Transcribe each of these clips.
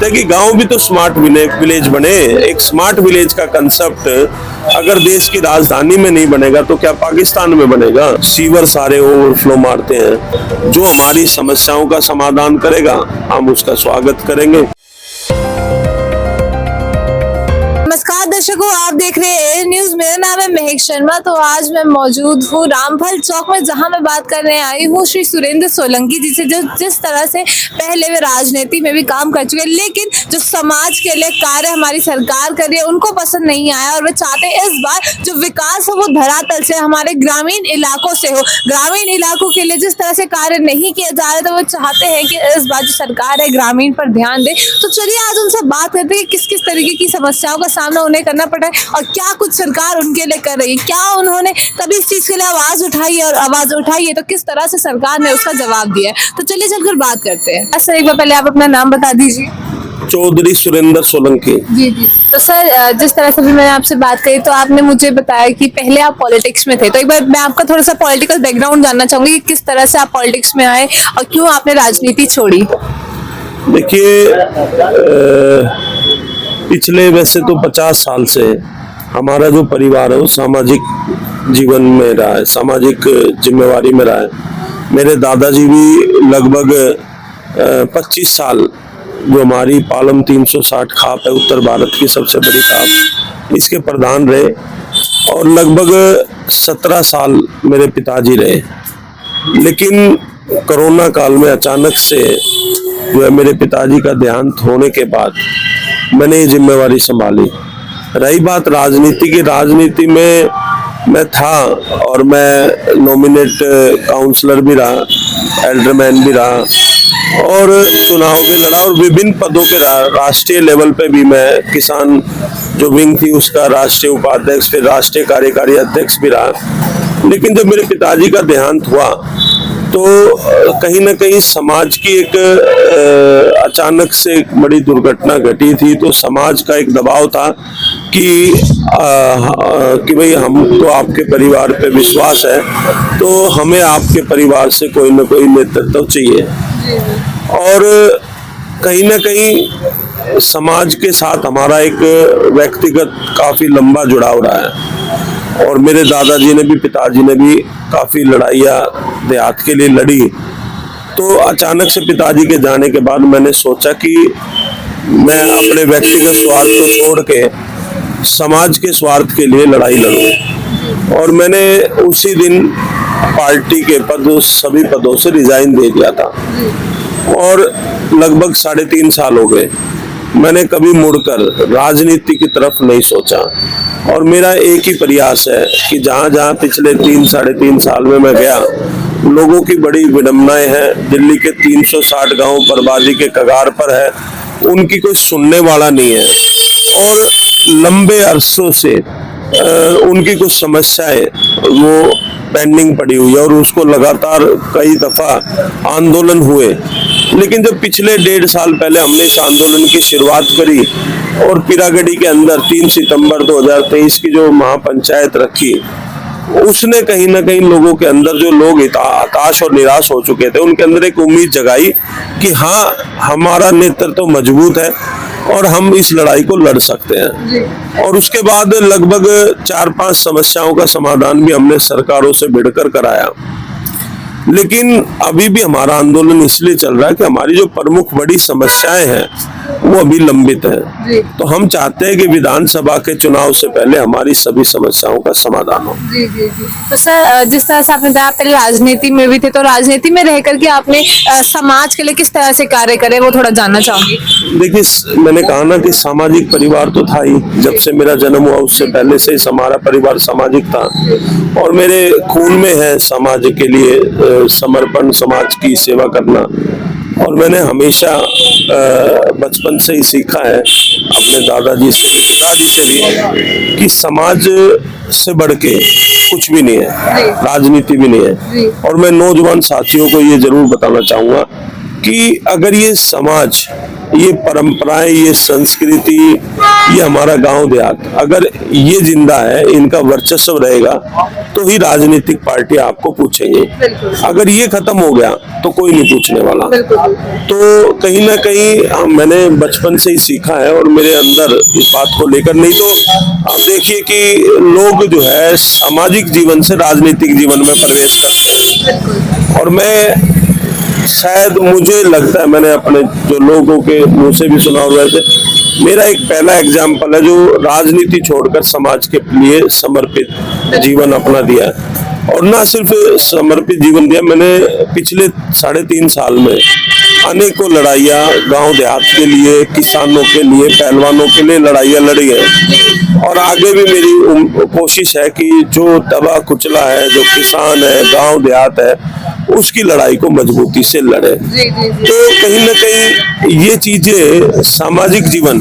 चाहते हैं कि गांव भी तो स्मार्ट विलेज बने। एक स्मार्ट विलेज का कंसेप्ट अगर देश की राजधानी में नहीं बनेगा तो क्या पाकिस्तान में बनेगा? सीवर सारे ओवरफ्लो मारते हैं। जो हमारी समस्याओं का समाधान करेगा हम उसका स्वागत करेंगे। नमस्कार दर्शकों, आप देख रहे हैं एयर न्यूज। मेरा नाम है महक शर्मा। तो आज मैं मौजूद हूँ रामफल चौक में, जहां मैं बात करने आई हूँ श्री सुरेंद्र सोलंकी जी से, जो जिस तरह से पहले वे राजनीति में भी काम कर चुके हैं, लेकिन जो समाज के लिए कार्य हमारी सरकार कर रही है उनको पसंद नहीं आया और वे चाहते हैं इस बार जो विकास हो वो धरातल से, हमारे ग्रामीण इलाकों से हो। ग्रामीण इलाकों के लिए जिस तरह से कार्य नहीं किया जा रहा, तो वो चाहते हैं कि इस बार जो सरकार है ग्रामीण पर ध्यान दे। तो चलिए आज उनसे बात करते हैं कि किस किस तरीके की समस्याओं का सामना उन्हें करना पड़ा है और क्या कुछ सरकार उनके लिए कर रही है। क्या उन्होंने कभी इस चीज के लिए आवाज उठाई है, और आवाज उठाई है तो किस तरह से सरकार ने उसका जवाब दिया है। तो चलिए चलकर बात करते हैं। सर एक बार पहले आप अपना नाम बता दीजिए। चौधरी सुरेंद्र सोलंकी। जी जी। तो सर जिस तरह से भी मैंने आपसे बात करी तो आपने मुझे बताया कि पहले आप पॉलिटिक्स में थे, तो एक बार मैं आपका थोड़ा सा पॉलिटिकल बैकग्राउंड जानना चाहूंगी कि किस तरह से आप पॉलिटिक्स में आए और क्यों आपने राजनीति छोड़ी। देखिए, पिछले वैसे तो 50 साल से हमारा जो परिवार है वो सामाजिक जीवन में रहा है, सामाजिक जिम्मेवारी में रहा है। मेरे दादाजी भी लगभग 25 साल, जो हमारी पालम 360 खाप है उत्तर भारत की सबसे बड़ी खाप, इसके प्रधान रहे और लगभग 17 साल मेरे पिताजी रहे। लेकिन कोरोना काल में अचानक से जो है मेरे पिताजी का देहांत होने के बाद मैंने ये जिम्मेवारी संभाली। रही बात राजनीति की, राजनीति में मैं था और मैं नॉमिनेट काउंसलर भी रहा, एल्डरमैन भी रहा और चुनाव भी लड़ा और विभिन्न पदों पे रहा। राष्ट्रीय लेवल पे भी मैं किसान जो विंग थी उसका राष्ट्रीय उपाध्यक्ष, फिर राष्ट्रीय कार्यकारी अध्यक्ष भी रहा। लेकिन जब मेरे पिताजी का देहांत हुआ तो कहीं ना कहीं समाज की एक अचानक से एक बड़ी दुर्घटना घटी थी, तो समाज का एक दबाव था कि भाई हम तो आपके परिवार पे विश्वास है, तो हमें आपके परिवार से कोई ना कोई नेतृत्व चाहिए। और कहीं ना कहीं समाज के साथ हमारा एक व्यक्तिगत काफी लंबा जुड़ाव रहा है और मेरे दादाजी ने भी, पिताजी ने भी काफी लड़ाइयाँ देहात के लिए लड़ी। तो अचानक से पिताजी के जाने के बाद मैंने सोचा कि मैं अपने व्यक्तिगत स्वार्थ को छोड़ के समाज के स्वार्थ के लिए लड़ाई लड़ूं और मैंने उसी दिन पार्टी के सभी पदों से रिजाइन दे दिया था और लगभग 3.5 साल हो गए। मैंने कभी मुड़कर राजनीति की तरफ नहीं सोचा और मेरा एक ही प्रयास है कि जहां जहां पिछले 3-3.5 साल में मैं गया, लोगों की बड़ी विडंबनाएं हैं। दिल्ली के 360 गांव बर्बादी के कगार पर है, उनकी कोई सुनने वाला नहीं है और लंबे अरसों से उनकी कुछ समस्याएं वो पेंडिंग पड़ी हुई है और उसको लगातार कई दफा आंदोलन हुए। लेकिन जब पिछले 1.5 साल पहले हमने इस आंदोलन की शुरुआत करी और पिरागढ़ी के अंदर 3 सितंबर 2023 की जो महापंचायत रखी, उसने कहीं ना कहीं लोगों के अंदर, जो लोग हताश और निराश हो चुके थे, उनके अंदर एक उम्मीद जगाई कि हाँ, हमारा नेतृत्व मजबूत है और हम इस लड़ाई को लड़ सकते हैं। और उसके बाद लगभग 4-5 समस्याओं का समाधान भी हमने सरकारों से भिड़कर कराया। लेकिन अभी भी हमारा आंदोलन इसलिए चल रहा है कि हमारी जो प्रमुख बड़ी समस्याएं हैं वो अभी लंबित है। तो हम चाहते हैं कि विधानसभा के चुनाव से पहले हमारी सभी समस्याओं का समाधान हो। जी जी जी। तो सर जिस तरह से आपने बताया पहले राजनीति में भी थे, तो राजनीति में रह करके आपने समाज के लिए किस तरह से कार्य करे वो थोड़ा जानना चाहूंगी। देखिए, मैंने कहा ना कि सामाजिक परिवार तो था ही, जब से मेरा जन्म हुआ उससे पहले से हमारा परिवार सामाजिक था और मेरे खून में है समाज के लिए समर्पण, समाज की सेवा करना। और मैंने हमेशा बचपन से ही सीखा है अपने दादाजी से, पिताजी से भी, कि समाज से बढ़ के कुछ भी नहीं है, राजनीति भी नहीं है। और मैं नौजवान साथियों को ये जरूर बताना चाहूंगा कि अगर ये समाज ये परंपराएं, ये संस्कृति, ये हमारा गांव देहात, अगर ये जिंदा है, इनका वर्चस्व रहेगा तो ही राजनीतिक पार्टी आपको पूछेंगे। अगर ये खत्म हो गया तो कोई नहीं पूछने वाला। तो कहीं ना कहीं मैंने बचपन से ही सीखा है और मेरे अंदर इस बात को लेकर, नहीं तो आप देखिए कि लोग जो है सामाजिक जीवन से राजनीतिक जीवन में प्रवेश करते हैं। और मैं शायद, मुझे लगता है, मैंने अपने जो लोगों के मुंह से भी सुना हुआ है, मेरा एक पहला एग्जाम्पल है जो राजनीति छोड़कर समाज के लिए समर्पित जीवन अपना दिया है। और ना सिर्फ समर्पित जीवन दिया, मैंने पिछले 3.5 साल में अनेकों लड़ाइयाँ गांव देहात के लिए, किसानों के लिए, पहलवानों के लिए लड़ाइयाँ लड़ी है। और आगे भी मेरी कोशिश है कि जो दबा कुचला है, जो किसान है, गांव देहात है, उसकी लड़ाई को मजबूती से लड़े। तो कहीं ना कहीं ये चीजें, सामाजिक जीवन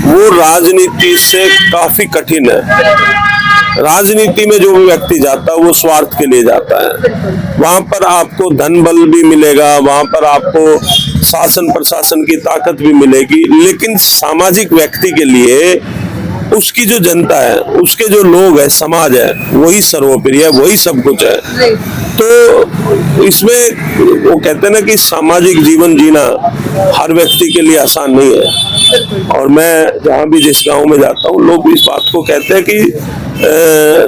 वो राजनीति से काफी कठिन है। राजनीति में जो भी व्यक्ति जाता है वो स्वार्थ के लिए जाता है। वहां पर आपको धन बल भी मिलेगा, वहां पर आपको शासन प्रशासन की ताकत भी मिलेगी, लेकिन सामाजिक व्यक्ति के लिए उसकी जो जनता है, उसके जो लोग है, समाज है, वही सर्वोपरि है, वही सब कुछ है। तो इसमें वो कहते हैं ना कि सामाजिक जीवन जीना हर व्यक्ति के लिए आसान नहीं है। और मैं जहाँ भी जिस गांव में जाता हूँ, लोग इस बात को कहते हैं कि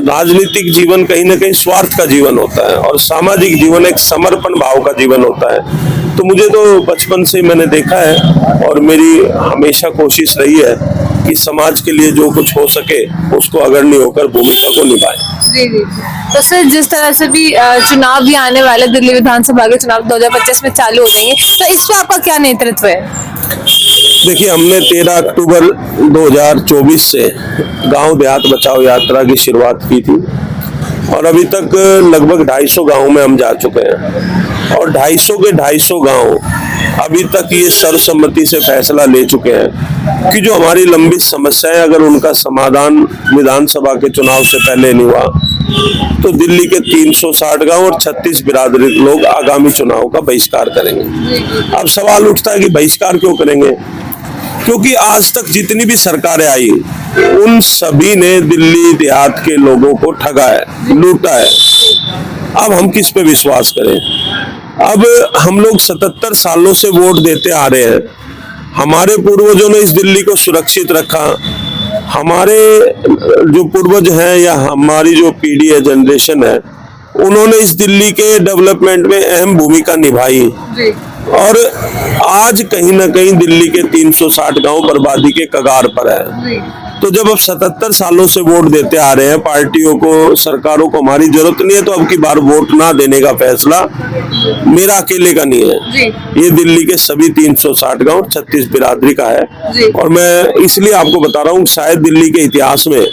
राजनीतिक जीवन कहीं ना कहीं स्वार्थ का जीवन होता है और सामाजिक जीवन एक समर्पण भाव का जीवन होता है। तो मुझे तो बचपन से मैंने देखा है और मेरी हमेशा कोशिश रही है कि समाज के लिए जो कुछ हो सके उसको अग्रणी होकर भूमिका को निभाए। जी जी। तो सर, जिस तरह से भी चुनाव भी आने वाले, दिल्ली विधानसभा के चुनाव 2025 में चालू हो जाएंगे, तो इस पर आपका क्या नेतृत्व है? देखिए, हमने 13 अक्टूबर 2024 से गांव देहात बचाओ यात्रा की शुरुआत की थी और अभी तक लगभग 250 गाँव में हम जा चुके हैं। और 250 के 250 गाँव अभी तक ये सर्वसम्मति से फैसला ले चुके हैं कि जो हमारी लंबी समस्या है, अगर उनका समाधान विधानसभा के चुनाव से पहले नहीं हुआ तो दिल्ली के 360 गांव और 36 बिरादरी लोग आगामी चुनाव का बहिष्कार करेंगे। अब सवाल उठता है कि बहिष्कार क्यों करेंगे? क्योंकि आज तक जितनी भी सरकारें आई, उन सभी ने दिल्ली देहात के लोगों को ठगा है, लूटा है। अब हम किस पे विश्वास करें? अब हम लोग 77 सालों से वोट देते आ रहे हैं। हमारे पूर्वजों ने इस दिल्ली को सुरक्षित रखा। हमारे जो पूर्वज हैं या हमारी जो पीढ़ी है, जनरेशन है, उन्होंने इस दिल्ली के डेवलपमेंट में अहम भूमिका निभाई। और आज कहीं ना कहीं दिल्ली के 360 गांव बर्बादी के कगार पर है। तो जब अब 77 सालों से वोट देते आ रहे हैं, पार्टियों को, सरकारों को हमारी जरूरत नहीं है, तो अब की बार वोट ना देने का फैसला मेरा अकेले का नहीं है, ये दिल्ली के सभी 360 गांव 36 बिरादरी का है। और मैं इसलिए आपको बता रहा हूँ, शायद दिल्ली के इतिहास में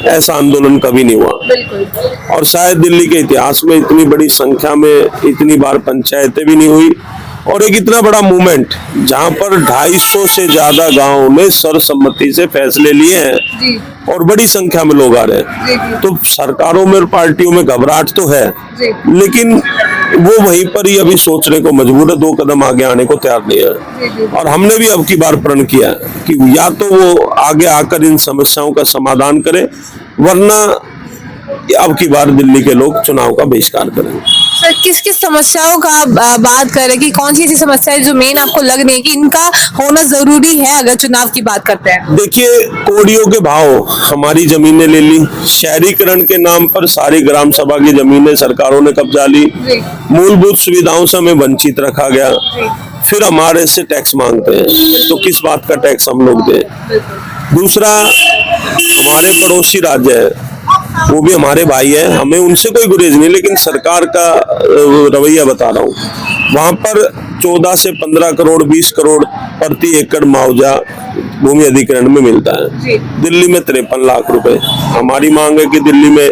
ऐसा आंदोलन कभी नहीं हुआ और शायद दिल्ली के इतिहास में इतनी बड़ी संख्या में इतनी बार पंचायतें भी नहीं हुई। और एक इतना बड़ा मूवमेंट जहां पर 250 से ज्यादा गांवों ने सर्वसम्मति से फैसले लिए हैं और बड़ी संख्या में लोग आ रहे हैं। तो सरकारों में और पार्टियों में घबराहट तो है, लेकिन वो वहीं पर ही अभी सोचने को मजबूर है, 2 कदम आगे आने को तैयार नहीं है। और हमने भी अब की बार प्रण किया कि या तो वो आगे आकर इन समस्याओं का समाधान करे, वरना अब की बार दिल्ली के लोग चुनाव का बहिष्कार करेंगे। सर, किस किस समस्याओं का बात करें कि कौन सी ऐसी समस्या है जो मेन आपको लग रही है कि इनका होना जरूरी है अगर चुनाव की बात करते हैं? देखिए, कोड़ियों के भाव, हमारी जमीनें ले ली, शहरीकरण के नाम पर सारी ग्राम सभा की जमीनें सरकारों ने कब्जा ली, मूलभूत सुविधाओं से हमें वंचित रखा गया, फिर हमारे से टैक्स मांगते हैं। तो किस बात का टैक्स हम लोग दें? दूसरा, हमारे पड़ोसी राज्य है, वो भी हमारे भाई है, हमें उनसे कोई गुरेज नहीं, लेकिन सरकार का रवैया बता रहा हूँ। वहां पर 14 से 15 करोड़ 20 करोड़ प्रति एकड़ मुआवजा भूमि अधिग्रहण में मिलता है। दिल्ली में 53 लाख रुपए। हमारी मांग है कि दिल्ली में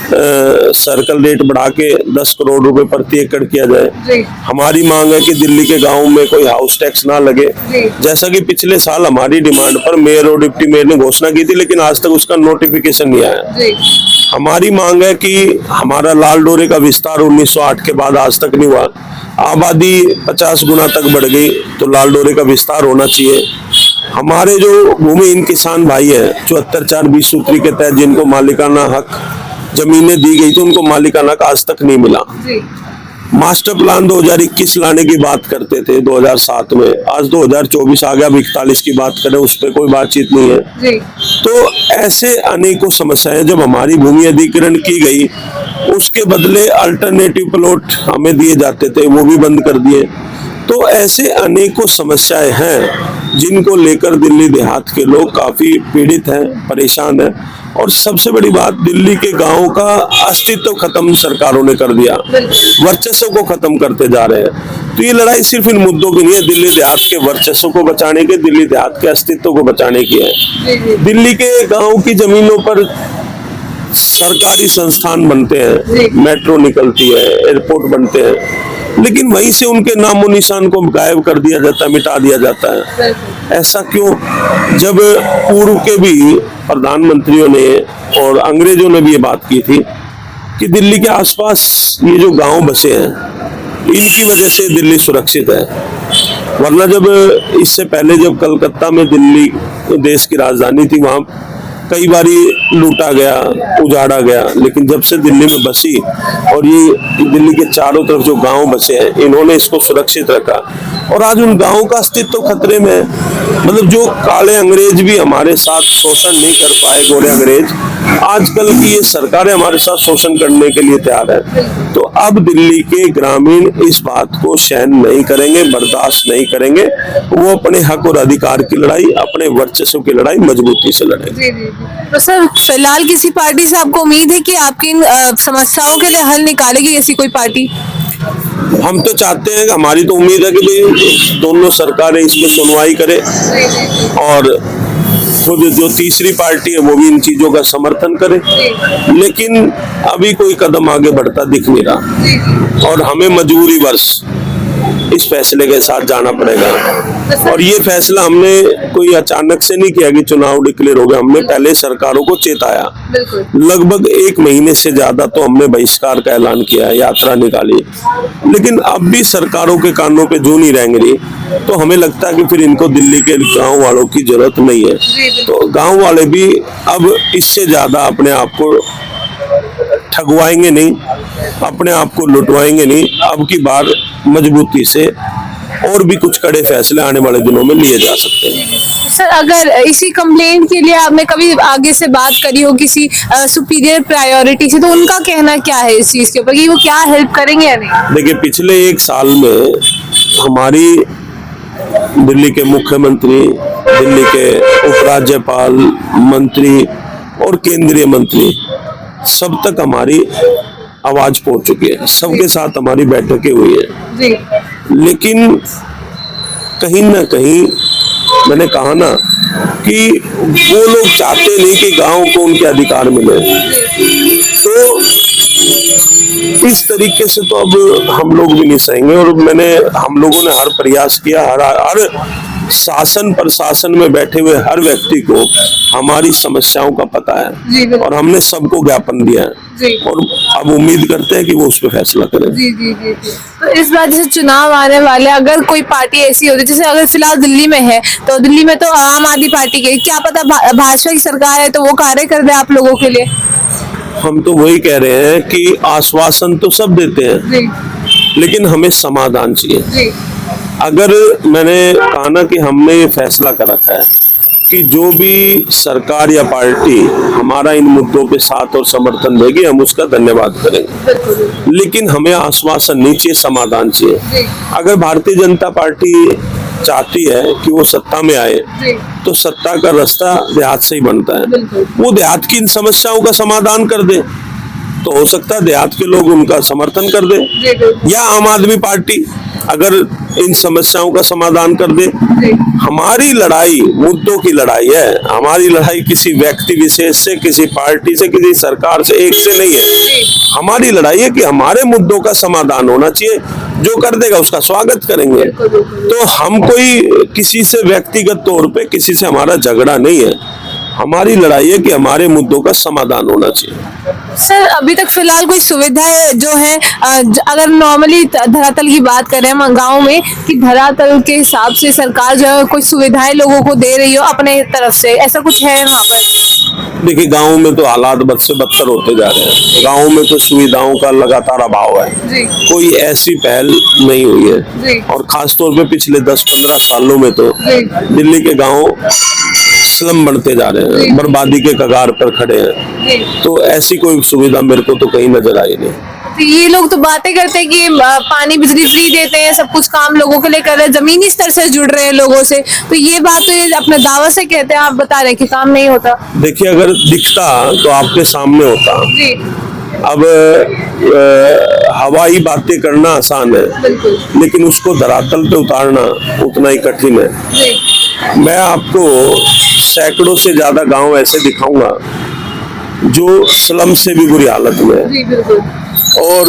सर्कल रेट बढ़ा के 10 करोड़ रुपए प्रति एकड़ किया जाए। हमारी मांग है कि दिल्ली के गांव में कोई हाउस टैक्स ना लगे, जैसा कि पिछले साल हमारी डिमांड पर मेयर और डिप्टी मेयर ने घोषणा की थी, लेकिन आज तक उसका नोटिफिकेशन नहीं आया। हमारी मांग है कि हमारा लाल डोरे का विस्तार 1908 के बाद आज तक नहीं हुआ। आबादी 50 गुना तक बढ़ गई, तो लाल डोरे का विस्तार होना चाहिए। हमारे जो भूमिहीन किसान भाई हैं 74/20 सूत्री के तहत जिनको मालिकाना हक जमीनें दी गई, तो उनको मालिकाना हक आज तक नहीं मिला। मास्टर प्लान 2021 लाने की बात करते थे 2007 में, आज 2024 आ गया, अब 41 की बात करें उस पर कोई बातचीत नहीं है। तो ऐसे अनेकों समस्याएं, जब हमारी भूमि अधिग्रहण की गई उसके बदले अल्टरनेटिव प्लॉट हमें दिए जाते थे, वो भी बंद कर दिए। तो ऐसे अनेकों समस्याएं हैं जिनको लेकर दिल्ली देहात के लोग काफी पीड़ित हैं, परेशान हैं। और सबसे बड़ी बात, दिल्ली के गांवों का अस्तित्व खत्म सरकारों ने कर दिया, वर्चस्व को खत्म करते जा रहे हैं। तो ये लड़ाई सिर्फ इन मुद्दों की नहीं है, दिल्ली देहात के वर्चस्व को बचाने के, दिल्ली देहात के अस्तित्व को बचाने की है। दिल्ली के गाँव की जमीनों पर सरकारी संस्थान बनते हैं, मेट्रो निकलती है, एयरपोर्ट बनते हैं, लेकिन वहीं से उनके नामो निशान को गायब कर दिया जाता है, मिटा दिया जाता है। ऐसा क्यों? जब पूर्व के भी प्रधानमंत्रियों ने और अंग्रेजों ने भी ये बात की थी कि दिल्ली के आसपास ये जो गांव बसे हैं इनकी वजह से दिल्ली सुरक्षित है। वरना जब इससे पहले जब कलकत्ता में दिल्ली देश की राजधानी थी, वहां कई बारी लूटा गया, उजाड़ा गया, लेकिन जब से दिल्ली में बसी और ये दिल्ली के चारों तरफ जो गांव बसे हैं इन्होंने इसको सुरक्षित रखा। और आज उन गांवों का अस्तित्व खतरे में है। मतलब जो काले अंग्रेज भी हमारे साथ शोषण नहीं कर पाए, गोरे अंग्रेज, आजकल की ये सरकारें हमारे साथ शोषण करने के लिए तैयार है। तो अब दिल्ली के ग्रामीण इस बात को सहन नहीं करेंगे, बर्दाश्त नहीं करेंगे। वो अपने हक और अधिकार की लड़ाई, अपने वर्चस्व की लड़ाई मजबूती से लड़ेंगे। तो सर, फिलहाल किसी पार्टी से आपको उम्मीद है कि आपकी इन समस्याओं के लिए हल निकालेगी ऐसी कोई पार्टी? हम तो चाहते हैं, हमारी तो उम्मीद है कि भाई दोनों सरकारें इसमें सुनवाई करें और खुद जो तीसरी पार्टी है वो भी इन चीजों का समर्थन करे। लेकिन अभी कोई कदम आगे बढ़ता दिख नहीं रहा और हमें मजबूरी वर्ष इस फैसले के साथ जाना पड़ेगा। और ये फैसला हमने कोई अचानक से नहीं किया कि चुनाव डिक्लेयर हो गया, हमने पहले सरकारों को चेताया। लगभग 1 महीने से ज्यादा तो हमने बहिष्कार का ऐलान किया, यात्रा निकाली, लेकिन अब भी सरकारों के कानों पे जू नहीं रेंग रही। तो हमें लगता है कि फिर इनको दिल्ली के गांव वालों की जरूरत नहीं है। तो गांव वाले भी अब इससे ज्यादा अपने आप को ठगवाएंगे नहीं, अपने आप को लुटवाएंगे नहीं। अब की बार मजबूती से और भी कुछ कड़े फैसले आने वाले दिनों में लिए जा सकते हैं। सर, अगर इसी कंप्लेंट के लिए आपने कभी आगे से बात करी हो किसी सुपीरियर प्रायोरिटी से, तो उनका कहना क्या है इस चीज के ऊपर कि वो क्या हेल्प करेंगे या नहीं? देखिए, पिछले 1 साल में हमारी दिल्ली के मुख्यमंत्री, दिल्ली के उपराज्यपाल, मंत्री और केंद्रीय मंत्री सब तक हमारी आवाज पहुंच चुकी है, सबके साथ हमारी बैठकें हुई है। लेकिन कहीं ना कहीं मैंने कहा ना कि वो लोग चाहते नहीं कि गांव को उनके अधिकार मिले। तो इस तरीके से तो अब हम लोग भी नहीं सहेंगे। और हम लोगों ने हर प्रयास किया, हर शासन प्रशासन में बैठे हुए हर व्यक्ति को हमारी समस्याओं का पता है और हमने सबको ज्ञापन दिया है और अब उम्मीद करते हैं कि वो उस पर फैसला करें। तो इस बार जैसे चुनाव आने वाले, अगर कोई पार्टी ऐसी होती, जैसे अगर फिलहाल दिल्ली में है, तो दिल्ली में तो आम आदमी पार्टी के, क्या पता भाजपा की सरकार है तो वो कार्य कर दे आप लोगों के लिए। हम तो वही कह रहे हैं कि आश्वासन तो सब देते हैं, लेकिन हमें समाधान चाहिए। अगर मैंने कहा ना कि हमने ये फैसला कर रखा है कि जो भी सरकार या पार्टी हमारा इन मुद्दों पे साथ और समर्थन देगी, हम उसका धन्यवाद करेंगे। लेकिन हमें आश्वासन नहीं चाहिए, समाधान चाहिए। अगर भारतीय जनता पार्टी चाहती है कि वो सत्ता में आए, तो सत्ता का रास्ता देहात से ही बनता है। वो देहात की इन समस्याओं का समाधान कर दे, तो हो सकता है देहात के लोग उनका समर्थन कर दे, या आम आदमी पार्टी अगर इन समस्याओं का समाधान कर दे। हमारी लड़ाई मुद्दों की लड़ाई है, हमारी लड़ाई किसी व्यक्ति विशेष से, किसी पार्टी से, किसी सरकार से, एक से नहीं है। हमारी लड़ाई है कि हमारे मुद्दों का समाधान होना चाहिए, जो कर देगा उसका स्वागत करेंगे। तो हम कोई किसी से व्यक्तिगत तौर पे किसी से हमारा झगड़ा नहीं है, हमारी लड़ाई है कि हमारे मुद्दों का समाधान होना चाहिए। सर अभी तक फिलहाल कोई सुविधाएं जो है अगर नॉर्मली धरातल की बात करें हम गाँव में कि धरातल के हिसाब से सरकार जो है कोई सुविधाएं लोगों को दे रही हो अपने तरफ से, ऐसा कुछ है वहाँ पर? देखिए गांव में तो हालात बद से बदतर होते जा रहे हैं। गांव में तो सुविधाओं का लगातार अभाव है जी। कोई ऐसी पहल नहीं हुई है जी। और खास तौर पे पिछले 10-15 सालों में तो दिल्ली के गांव स्लम बनते जा रहे हैं, बर्बादी के कगार पर खड़े हैं। तो ऐसी कोई सुविधा मेरे को तो कहीं नजर आई नहीं। तो ये लोग तो बातें करते हैं कि पानी बिजली फ्री देते हैं, सब कुछ काम लोगों के लिए कर रहे हैं, जमीनी स्तर से जुड़ रहे हैं लोगों से, तो ये बात तो ये अपने दावा से कहते हैं, आप बता रहे हैं कि काम नहीं होता। देखिए अगर दिखता तो आपके सामने होता। जी। अब हवाई बातें करना आसान है बिल्कुल। लेकिन उसको धरातल पे उतारना उतना ही कठिन है। जी। मैं आपको सैकड़ों से ज्यादा गांव ऐसे दिखाऊंगा जो स्लम से भी बुरी हालत में है। जी बिल्कुल। और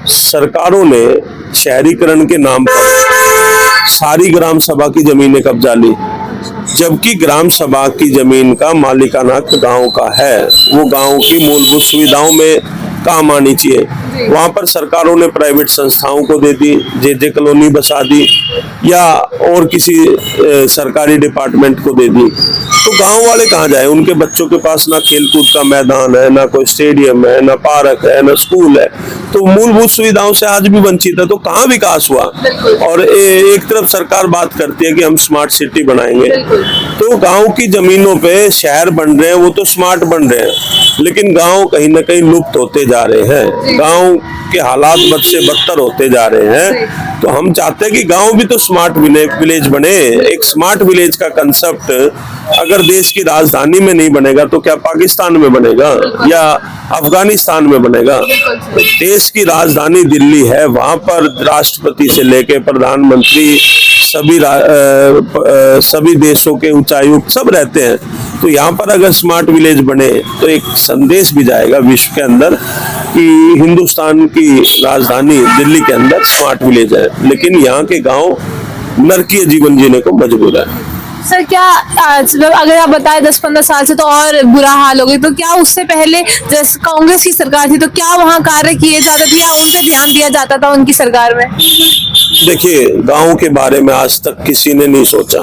सरकारों ने शहरीकरण के नाम पर सारी ग्राम सभा की जमीनें कब्जा ली, जबकि ग्राम सभा की जमीन का मालिकाना हक गांव का है। वो गांव की मूलभूत सुविधाओं में काम आनी चाहिए। वहां पर सरकारों ने प्राइवेट संस्थाओं को दे दी, जे कॉलोनी बसा दी या और किसी सरकारी डिपार्टमेंट को दे दी। तो गांव वाले कहाँ जाए? उनके बच्चों के पास ना खेलकूद का मैदान है, ना कोई स्टेडियम है, ना पार्क है, ना स्कूल है। तो मूलभूत सुविधाओं से आज भी वंचित है। तो कहाँ विकास हुआ? और एक तरफ सरकार बात करती है कि हम स्मार्ट सिटी बनाएंगे, तो गांव की जमीनों पे शहर बन रहे हैं, वो तो स्मार्ट बन रहे हैं, लेकिन गांव कहीं ना कहीं लुप्त होते जा रहे हैं। गांव के हालात बद से बदतर होते जा रहे हैं। तो हम चाहते हैं कि गांव भी तो स्मार्ट विलेज बने। एक स्मार्ट विलेज का कंसेप्ट अगर देश की राजधानी में नहीं बनेगा तो क्या पाकिस्तान में बनेगा या अफगानिस्तान में बनेगा? देश की राजधानी दिल्ली है, वहां पर राष्ट्रपति से लेकर प्रधानमंत्री सभी देशों के उच्चायुक्त सब रहते हैं। तो यहाँ पर अगर स्मार्ट विलेज बने तो एक संदेश भी जाएगा विश्व के अंदर कि हिंदुस्तान की राजधानी दिल्ली के अंदर स्मार्ट विलेज है, लेकिन यहाँ के गांव नरकीय जीवन जीने को मजबूर है। सर क्या अगर आप बताएं 10-15 साल से तो और बुरा हाल हो गया, तो क्या उससे पहले जैसे कांग्रेस की सरकार थी तो क्या वहाँ कार्य किए जाते थे या उन पे ध्यान दिया जाता था उनकी सरकार में? देखिए गांव के बारे में आज तक किसी ने नहीं सोचा।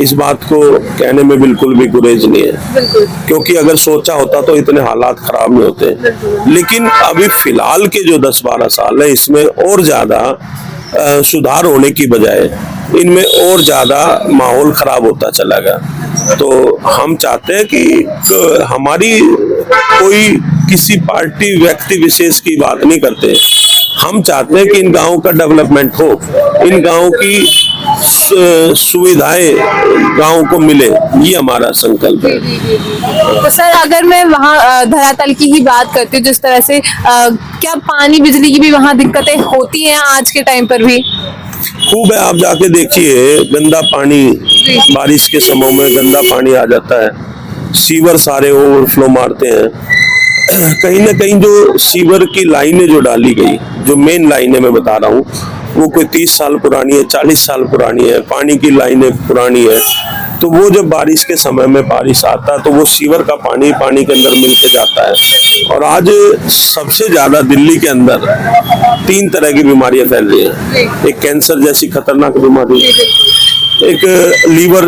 इस बात को कहने में बिल्कुल भी गुरेज नहीं है, क्योंकि अगर सोचा होता तो इतने हालात खराब नहीं होते। लेकिन अभी फिलहाल के जो 10-12 साल है इसमें और ज्यादा सुधार होने की बजाय इनमें और ज्यादा माहौल खराब होता चला गया। तो हम चाहते हैं कि हमारी कोई किसी पार्टी व्यक्ति विशेष की बात नहीं करते, हम चाहते हैं कि इन गांवों का डेवलपमेंट हो, इन गांवों की सुविधाएं गांव को मिले, ये हमारा संकल्प है। तो सर अगर मैं वहाँ धरातल की ही बात करती हूँ, जिस तरह से क्या पानी बिजली की भी वहाँ दिक्कतें होती हैं आज के टाइम पर भी? खूब है, आप जाके देखिए गंदा पानी, बारिश के समय में गंदा पानी आ जाता है, सीवर सारे ओवरफ्लो मारते हैं। कहीं ना कहीं जो सीवर की लाइनें जो डाली गई, जो मेन लाइनें मैं बता रहा हूँ, वो कोई 30 साल पुरानी है, 40 साल पुरानी है, पानी की लाइनें पुरानी है। तो वो जब बारिश के समय में बारिश आता है तो वो सीवर का पानी के अंदर मिल के जाता है। और आज सबसे ज्यादा दिल्ली के अंदर 3 तरह की बीमारियां फैल रही हैं। एक कैंसर जैसी खतरनाक बीमारी, एक लीवर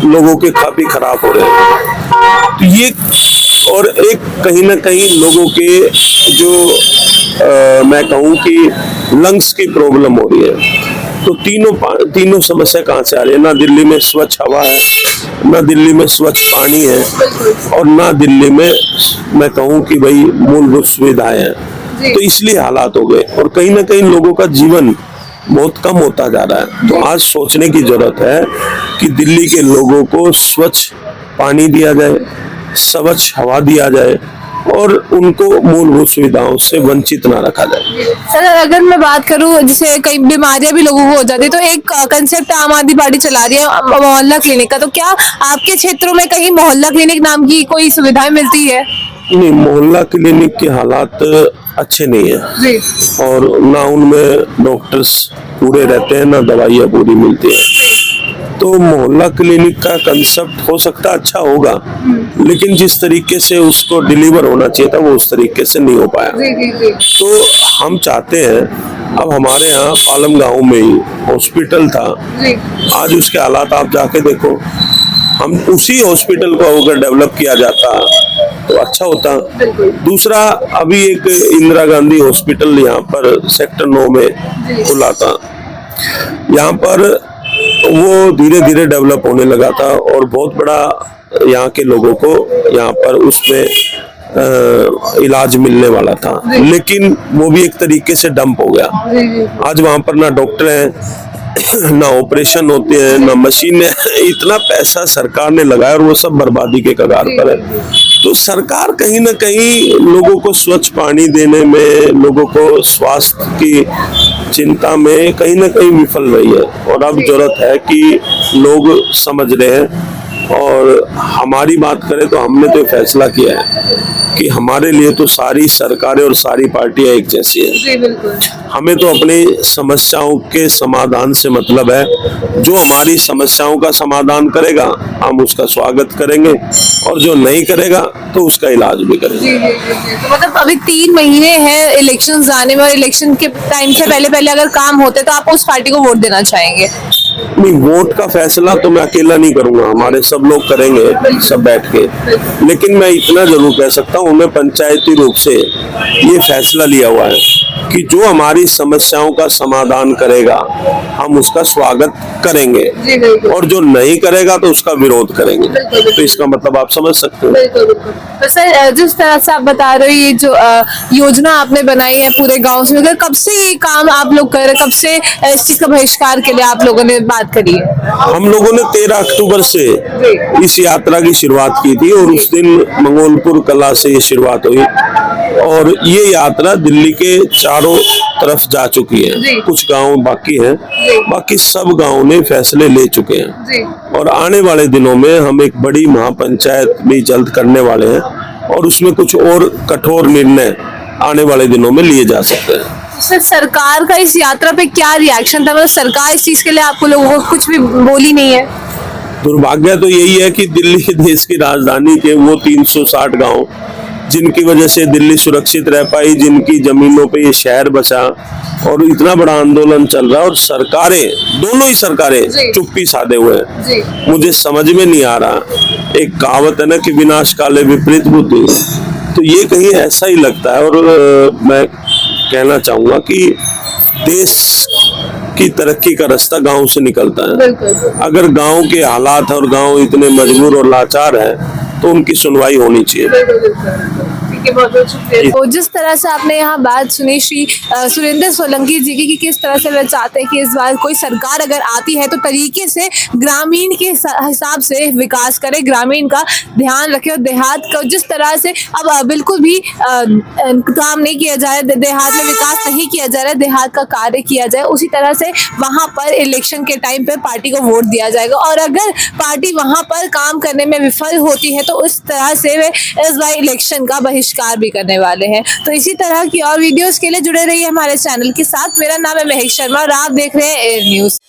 लोगों के काफी खराब हो रहे हैं, तो ये, और एक कहीं ना कहीं लोगों के जो मैं कहूँ कि लंग्स की प्रॉब्लम हो रही है। तो तीनों समस्या कहाँ से आ रही है? ना दिल्ली में स्वच्छ हवा है, ना दिल्ली में स्वच्छ पानी है, और ना दिल्ली में मैं कहूँ कि भाई मूलभूत सुविधाएं हैं। तो इसलिए हालात हो गए और कहीं ना कहीं लोगों का जीवन बहुत कम होता जा रहा है। तो आज सोचने की जरूरत है कि दिल्ली के लोगों को स्वच्छ पानी दिया जाए, स्वच्छ हवा दिया जाए और उनको मूलभूत सुविधाओं से वंचित ना रखा जाए। सर अगर मैं बात करूं, जैसे कई बीमारियां भी लोगों को हो जाती है, तो एक कंसेप्ट आम आदमी पार्टी चला रही है मोहल्ला क्लिनिक का, तो क्या आपके क्षेत्रों में कहीं मोहल्ला क्लिनिक नाम की कोई सुविधाएं मिलती है? नहीं, मोहल्ला क्लिनिक के हालात अच्छे नहीं है और ना उनमें डॉक्टर्स पूरे रहते हैं, ना दवाइयाँ पूरी मिलती है। तो मोहल्ला क्लिनिक का कंसेप्ट हो सकता अच्छा होगा, लेकिन जिस तरीके से उसको डिलीवर होना चाहिए था वो उस तरीके से नहीं हो पाया। तो हम चाहते हैं, अब हमारे यहाँ पालम गांव में ही हॉस्पिटल था, आज उसके हालात आप जाके देखो। हम उसी हॉस्पिटल को अगर डेवलप किया जाता तो अच्छा होता। दूसरा, अभी एक इंदिरा गांधी हॉस्पिटल यहाँ पर सेक्टर 9 में खुला था, यहाँ पर वो धीरे धीरे डेवलप होने लगा था और बहुत बड़ा यहाँ के लोगों को यहाँ पर उसमें इलाज मिलने वाला था, लेकिन वो भी एक तरीके से डंप हो गया। आज वहाँ पर ना डॉक्टर हैं, ना ऑपरेशन होते हैं, ना मशीन है। इतना पैसा सरकार ने लगाया और वो सब बर्बादी के कगार पर है। तो सरकार कहीं ना कहीं लोगों को स्वच्छ पानी देने में, लोगों को स्वास्थ्य की चिंता में कहीं ना कहीं विफल रही है, और अब जरूरत है कि लोग समझ रहे हैं। और हमारी बात करें तो हमने तो फैसला किया है कि हमारे लिए तो सारी सरकारें और सारी पार्टियां एक जैसी हैं। हमें तो अपनी समस्याओं के समाधान से मतलब है। जो हमारी समस्याओं का समाधान करेगा हम उसका स्वागत करेंगे, और जो नहीं करेगा तो उसका इलाज भी करेंगे। तो मतलब अभी 3 महीने हैं इलेक्शन आने में, और इलेक्शन के टाइम से पहले अगर काम होते तो आप उस पार्टी को वोट देना चाहेंगे? नहीं, वोट का फैसला तो मैं अकेला नहीं करूंगा, हमारे सब लोग करेंगे सब बैठ के। लेकिन मैं इतना जरूर कह सकता हूँ, मैं पंचायती रूप से ये फैसला लिया हुआ है कि जो हमारी समस्याओं का समाधान करेगा हम उसका स्वागत करेंगे, और जो नहीं करेगा तो उसका विरोध करेंगे। तो इसका मतलब आप समझ सकते हो। तो सर, जिस तरह से आप बता रहे हो, ये जो योजना आपने बनाई है पूरे गांव से, मतलब कब से ये काम आप लोग कर रहे हैं, कब से इस चीज का बहिष्कार के लिए आप लोगों ने बात करी है? हम लोगों ने 13 अक्टूबर से इस यात्रा की शुरुआत की थी, और उस दिन मंगोलपुर कला से ये शुरुआत हुई, और ये यात्रा दिल्ली के चारों तरफ जा चुकी है। कुछ गांव बाकी हैं, बाकी सब गांव ने फैसले ले चुके हैं, और आने वाले दिनों में हम एक बड़ी महापंचायत भी जल्द करने वाले हैं, और उसमें कुछ और कठोर निर्णय आने वाले दिनों में लिए जा सकते हैं। सर, सरकार का इस यात्रा पे क्या रिएक्शन था? मतलब सरकार इस चीज के लिए आपको लोगों को कुछ भी बोली नहीं है? दुर्भाग्य तो यही है कि दिल्ली देश की राजधानी के वो 360 गांव जिनकी वजह से दिल्ली सुरक्षित रह पाई, जिनकी जमीनों पे ये शहर बचा, और इतना बड़ा आंदोलन चल रहा है, और सरकारें, दोनों ही सरकारें चुप्पी साधे हुए हैं। मुझे समझ में नहीं आ रहा। एक कहावत है ना कि विनाश काले विपरीत बुद्धि, तो ये कहीं ऐसा ही लगता है। और मैं कहना चाहूंगा कि देश की तरक्की का रास्ता गांव से निकलता है। अगर गांव के हालात और गांव इतने मजबूर और लाचार हैं तो उनकी सुनवाई होनी चाहिए। बहुत बहुत शुक्रिया। तो जिस तरह से आपने यहाँ बात सुनी श्री सुरेंद्र सोलंकी जी की, कि किस तरह से वे चाहते हैं कि इस बार कोई सरकार अगर आती है तो तरीके से ग्रामीण के हिसाब से विकास करे, ग्रामीण का ध्यान रखे, और देहात का जिस तरह से अब बिल्कुल भी काम नहीं किया जाए, देहात में विकास नहीं किया जा रहा है, देहात का कार्य किया जाए, उसी तरह से वहाँ पर इलेक्शन के टाइम पे पार्टी को वोट दिया जाएगा। और अगर पार्टी वहाँ पर काम करने में विफल होती है तो उस तरह से वे इस बार इलेक्शन का बहिष्कार भी करने वाले हैं। तो इसी तरह की और वीडियोस के लिए जुड़े रहिए हमारे चैनल के साथ। मेरा नाम है महक शर्मा और आप देख रहे हैं एयर न्यूज।